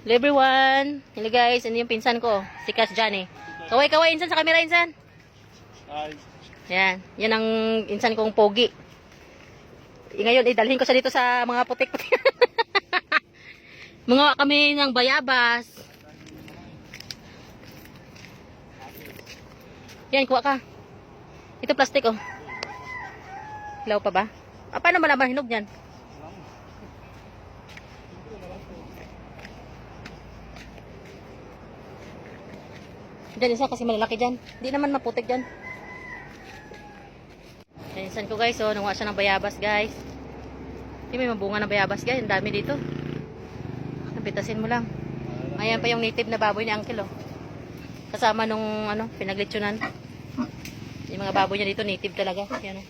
Hello everyone. Hello guys, ini yung pinsan ko, si Kas Johnny. Kaway-kaway insan sa camera insan. Ay. Yan, yan ang insan kong pogi. Ngayon idalhin ko siya dito sa mga putik-putik. Mga kami ng bayabas. Yan, kuha ka. Ito plastic oh. Hilaw pa ba? Paano malaman hinog niyan? Diyan isa kasi malalaki dyan. Hindi naman maputik dyan. Yan insan ko guys. So, nanguha siya ng bayabas guys. Hindi may mabunga ng bayabas guys. Ang dami dito. Napitasin mo lang. Ayan pa yung native na baboy ni Uncle oh. Kasama nung ano, pinaglitsunan. Yung mga baboy niya dito native talaga. Yan oh.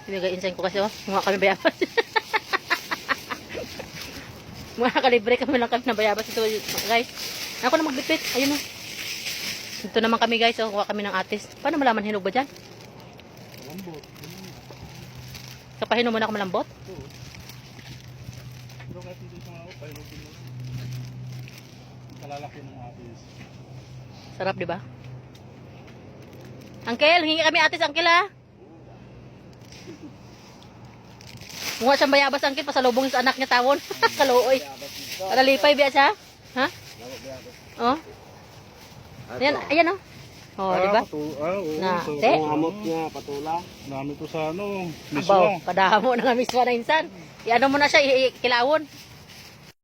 Ibigay insan ko kasi oh. Nanguha kami bayabas. Mga kalibre kami lang kami ng bayabas ito guys. Ako na magbitbit. Ayun o. Ito naman kami guys. So, kuha kami ng atis. Paano malaman hinog ba dyan? Malambot. Kapahinom mo na ako malambot? Oo. Pero kahit hindi siya ako, pahilugin mo. Kalalaki ng atis. Sarap diba? Uncle, hingi kami atis Uncle ha. Mukha siyang bayabas Uncle. Pasalubong sa anak niya tawon. Kaluoy. Para lipay biya siya. Ha? Oh. Ayan, ayan oh. Oh, di ba? Na, te. Amot niya, patula. Dami to sa ano, Abaw, miswa. kadamo na nga miswa na insan. I-ano mo na siya, ikilawon.